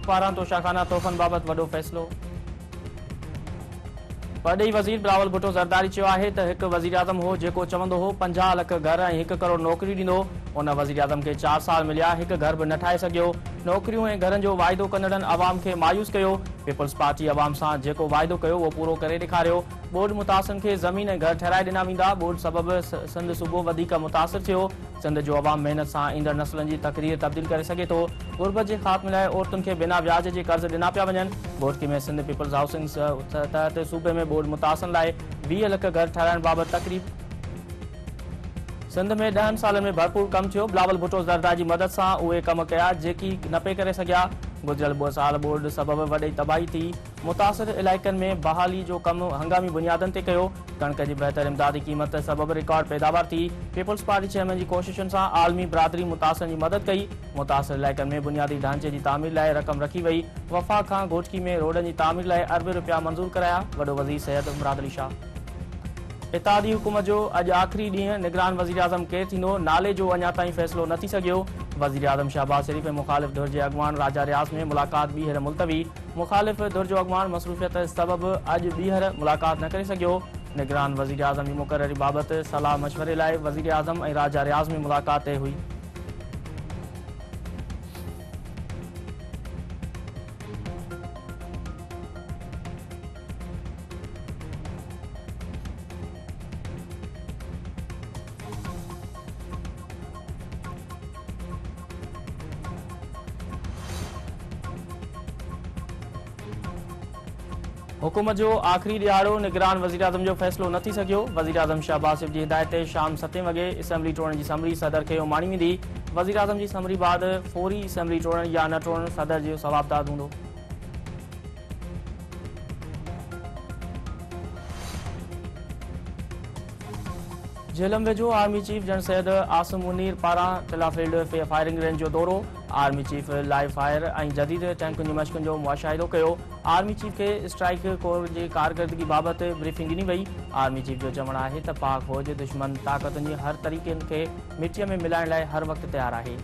पारां तोशाखाना तोहफ़नि बाबति वॾो फ़ैसिलो। परॾेही वज़ीर बिलावल भुट्टो ज़रदारी चयो आहे त हिकु वज़ीर आज़म हो जेको चवंदो हो 50 लख घर ऐं 1 करोड़ नौकरी ॾींदो। उन वज़ीर आज़म खे 4 साल मिलिया, हिकु घर बि न ठाहे सघियो। नौकरियूं ऐं घरनि जो वाइदो कंदड़नि अवाम खे मायूस कयो। पीपल्स पार्टी अवाम सां जेको वाइदो कयो उहो पूरो करे ॾेखारियो। बोर्ड मुतासिरनि खे ज़मीन ऐं घर ठहिराए ॾिना वेंदा। बोर्ड सबबि सिंध सूबो वधीक मुतासिर थियो। सिंध जो अवाम महिनत सां ईंदड़ नस्लनि जी तक़दीर तब्दील करे सघे थो। गुरबत जे ख़ात्मे लाइ औरतुनि खे बिना व्याज जे कर्ज़ ॾिना पिया वञनि। बोर्ड में सिंध पीपल्स हाउसिंग तहत सूबे में बोर्ड मुतासिरनि लाइ 20 लख घर ठाहिराइण बाबति तक़रीब। सिंध में 10 सालनि में भरपूर कमु थियो। बिलावल भुट्टो ज़रदारी जी मदद सां उहे कम कया जेकी न पे करे सघिया। गुज़िरियल 2 साल बोर्ड सबबि वॾी तबाही थी। मुतासिर इलाइक़नि में बहाली जो कमु हंगामी बुनियादनि ते कयो। कणक जी बहितर इमदादी क़ीमत सबबि रिकॉर्ड पैदावार थी। पीपल्स पार्टी चेयरमैन जी कोशिशुनि सां आलमी बिरादरी मुतासिरनि जी मदद कई। मुतासिर इलाइक़नि में बुनियादी ढांचे जी तामीर लाइ रक़म रखी वई। वफ़ा खां घोटकी में रोडनि जी तामीर लाइ अरबे रुपया मंज़ूर कराया। वॾो वज़ीर सैयद मुराद अली शाह। इत्तेहादी हुकूमत जो अॼु आख़िरी ॾींहुं। निगरान वज़ीर आज़म केरु थींदो, नाले जो अञा ताईं फ़ैसिलो न थी सघियो। वज़ीर आज़म शहबाज शरीफ़ ऐं मुख़ालिफ़ धुर जे अॻवान राजा रियाज़ में मुलाक़ात ॿीहर मुलतवी। मुख़ालिफ़ धुर जो अॻवान मसरूफ़ियत सबबि अॼु ॿीहर मुलाक़ात न करे सघियो। निगरान वज़ीर आज़म जी मुक़ररी बाबति सलाह मशवरे लाइ वज़ीर आज़म ऐं राजा रियाज़ में मुलाक़ात तइ हुई। हुकूमत जो आख़िरी ॾियारो। निगरान वज़ीर आज़म जो फ़ैसिलो न थी सघियो। वज़ीर आज़म शहबाज शरीफ़ जी हिदायत ते शाम 7 वॻे असेंबली टोड़ण जी समरी सदर खे उमाणी वेंदी। वज़ीर आज़म जी समरी बाद फौरी असेंबली टोड़ण या न टोड़ण सदर जो सवाबदाद हूंदो। झेलम वेझो army chief general Syed Asim Munir पारां टिलाफील्ड फायरिंग रेंज जो दौरो। आर्मी चीफ लाइव फायर ऐं जदीद टैंकुनि जी मश्कुनि जो मुशाहिदो कयो। आर्मी चीफ खे स्ट्राइक कोर जी कारकर्दगी बाबति ब्रीफिंग ॾिनी वई। आर्मी चीफ जो चवणु आहे त पाक फ़ौज दुश्मन ताक़तुनि जी हर तरीक़नि खे मिटीअ में मिलाइण लाइ हर वक़्तु तयारु आहे।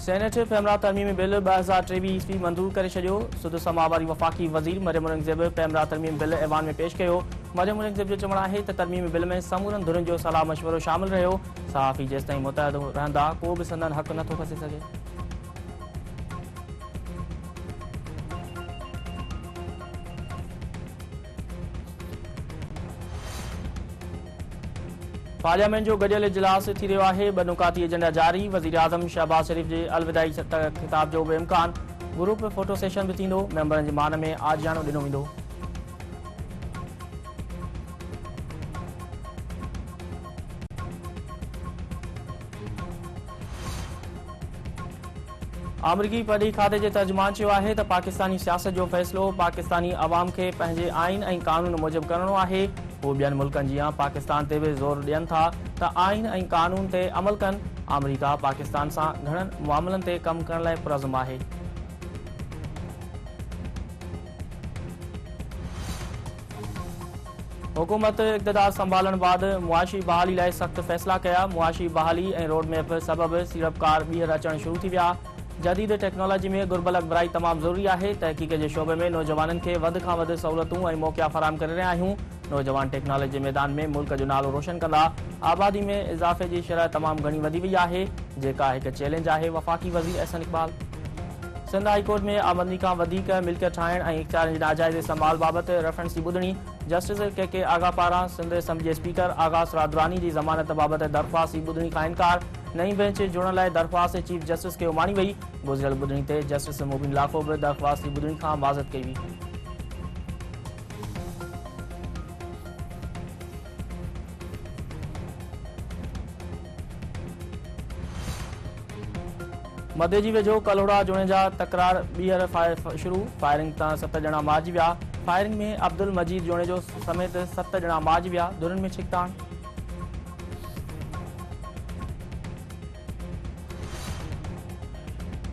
सेनेट पैमरा तरमीमी बिल 2023 ईस्वी मंज़ूर करे छॾियो। सुद समावारी वफ़ाक़ी वज़ीर मरियम औरंगज़ेब पैमरा तरमीमी बिल ऐवान में पेश कयो। मरियम औरंगज़ेब जो चवणु आहे त तरमीमी बिल में समूरनि धुरनि जो सलाह मशवरो शामिल रहियो। सहाफ़ी जेसिताईं मुतहद रहंदा को बि संदन हक़ नथो खसे सघे। पार्लियामेंट जो गॾियल इजलास थी रहियो आहे। ॿ नुकाती एजेंडा जारी। वज़ीर आज़म शहबाज शरीफ़ जे अलविदाई ख़िताब जो बि इम्कान। ग्रुप फोटो सेशन बि थींदो। मेंबरनि जे मान में आजियानो ॾिनो वेंदो। अमरीकी परॾेही खाते जे तर्जुमान चयो आहे त पाकिस्तानी सियासत जो फ़ैसिलो पाकिस्तानी अवाम खे पंहिंजे आइन ऐं कानून मूजिबि करणो आहे। हू ॿियनि मुल्कनि जीअं पाकिस्तान ते बि ज़ोर ॾियनि था त आइन ऐं कानून ते अमल कनि। अमरीका पाकिस्तान सां घणनि मामलनि ते कमु करण लाइ पुरज़म आहे। हुकूमत इक़्तिदार संभालण बाद मुआशी बहाली लाइ सख़्त फ़ैसिला कया। मुआशी बहाली ऐं रोड मैप सबबि सीड़पकार ॿीहर अचणु शुरू थी विया। जदीद टेक्नोलॉजी में गुरबल अॻिराई तमामु ज़रूरी आहे। तहक़ीक़ जे शोबे में नौजवाननि खे वधि खां वधि सहूलियतूं ऐं मौक़िया फराहम करे रहिया आहियूं। नौजवान टेक्नोलॉजी जे मैदान में मुल्क जो नालो रोशन कंदा। आबादी में इज़ाफ़े जी शरह तमामु घणी वधी वई आहे जेका हिकु चैलेंज आहे। वफ़ाक़ी वज़ीर अहसन इक़बाल। सिंध हाई कोर्ट में आमदनी खां वधीक मिल्कियत ठाहिण ऐं इख़्तियारनि जी नाजाइज़ इस्तेमाल बाबति रेफरेंस जी ॿुधणी। जस्टिस के आगा पारां सिंध असेंबली जे स्पीकर आगा सरादरानी जी ज़मानत बाबति दरख़्वास्त जी ॿुधणी खां इनकार। नई बेंच जुड़ण लाइ दरख़्वास्त चीफ जस्टिस खे उमाणी वई। गुज़िरियल ॿुधणी ते जस्टिस मुबीन लाखो बि दरख़्वास्त जी ॿुधणी खां माज़रत कई हुई। मदे जी वेझो कलोड़ा जुणे जा तकरार ॿीहर शुरू। फायरिंग तां 7 ॼणा मारिजी विया। फायरिंग में अब्दुल मजीद जुणे जो समेत 7 ॼणा मारिजी विया। धुरनि में छिकताण।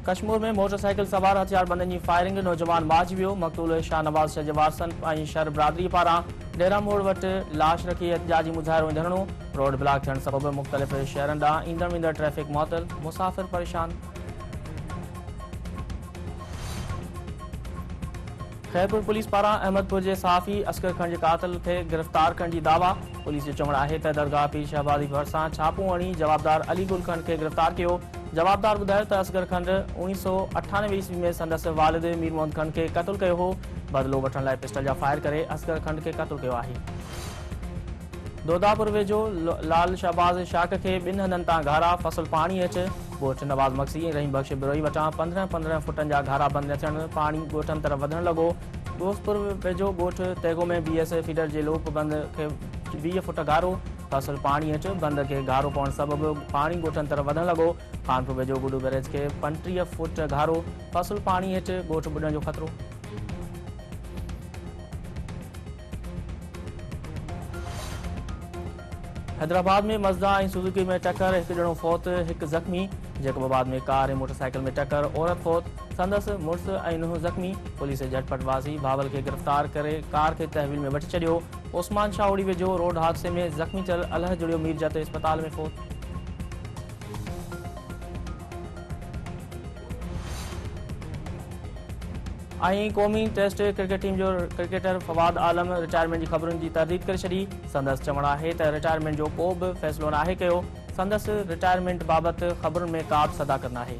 कश्मीर में मोटरसाइकिल सवार हथियारबंदनि जी फायरिंग नौजवान मारिजी वियो। मक़तूल शाहनवाज़ शहजवारसन ऐं शहर बिरादरी पारां डेरा मोड़ वटि लाश रखी एहतिजाजी मुज़ाहिरो ऐं धरणो। रोड ब्लॉक थियण सबबि मुख़्तलिफ़ शहरनि ॾांहुं ईंदड़ वेंदड़ ट्रैफ़िक मुअतल, मुसाफ़िर परेशान। खैरपुर पुलिस पारां अहमदपुर जे सहाफ़ी असगर खान जे कातिल खे गिरफ़्तार करण जी दावा। पुलिस जो चवणु आहे त दरगाह पीर शहबाज़ी भरिसां छापो हणी जवाबदार अली गुल खंड खे गिरफ़्तार कयो। जवाबदार ॿुधायो त असगर खंड 1998 ईस्वी में संदसि वालिद मीर मोहम्मद खंड खे क़त्ल कयो हो। बदिलो वठण लाइ पिस्टल जा फायर करे असगर खंड खे क़त्ल कयो आहे। दोदापुर वेझो लाल शहबाज़ शाख खे 2 हंधनि तां घारा, फसल पाणी हेठि। ॻोठ नवाज़ मक्सी ऐं रहीम बख़्श बिरोई वटां 15-15 फुटनि जा घारा बंदि न थियण पाणी ॻोठनि तरफ़ वधणु लॻो। दोस्तपुर वेझो ॻोठ तेगो में BS फीडर जे लोप बंद खे 20 फुट घारो, फसल पाणी हेठि बंद खे घारो पवण सबबि पाणी ॻोठनि तरफ़ वधणु लॻो। खानपुर वेझो गुडू बैरेज खे 35 फुट घारो, फसल पाणी हेठि ॻोठ ॿुॾण जो ख़तरो। हैदराबाद में मज़दा ऐं सुजुकी में टक्कर, हिकु ॼणो फौत, हिकु ज़ख़्मी। जैकबाबाद में कार ऐं मोटरसाइकिल में टक्कर, औरत फौत, संदसि मुड़ुसु ऐं नुंहुं ज़ख़्मी। पुलिस झटपट वासी बाबल खे गिरफ़्तार करे कार खे तहवील में वठी छॾियो। ओस्मान शाह वेझो रोड हादसे में ज़ख़्मी थियल अलह जुड़ियो मीरजत इस्पताल में फौत। ऐं क़ौमी टेस्ट क्रिकेट टीम जो क्रिकेटर फवाद आलम रिटायरमेंट जी ख़बरुनि जी तरदीद करे छॾी। संदसि चवणु आहे त रिटायरमेंट जो को बि फ़ैसिलो नाहे कयो। संदसि रिटायरमेंट बाबति ख़बरुनि में का बि सदाकत नाहे।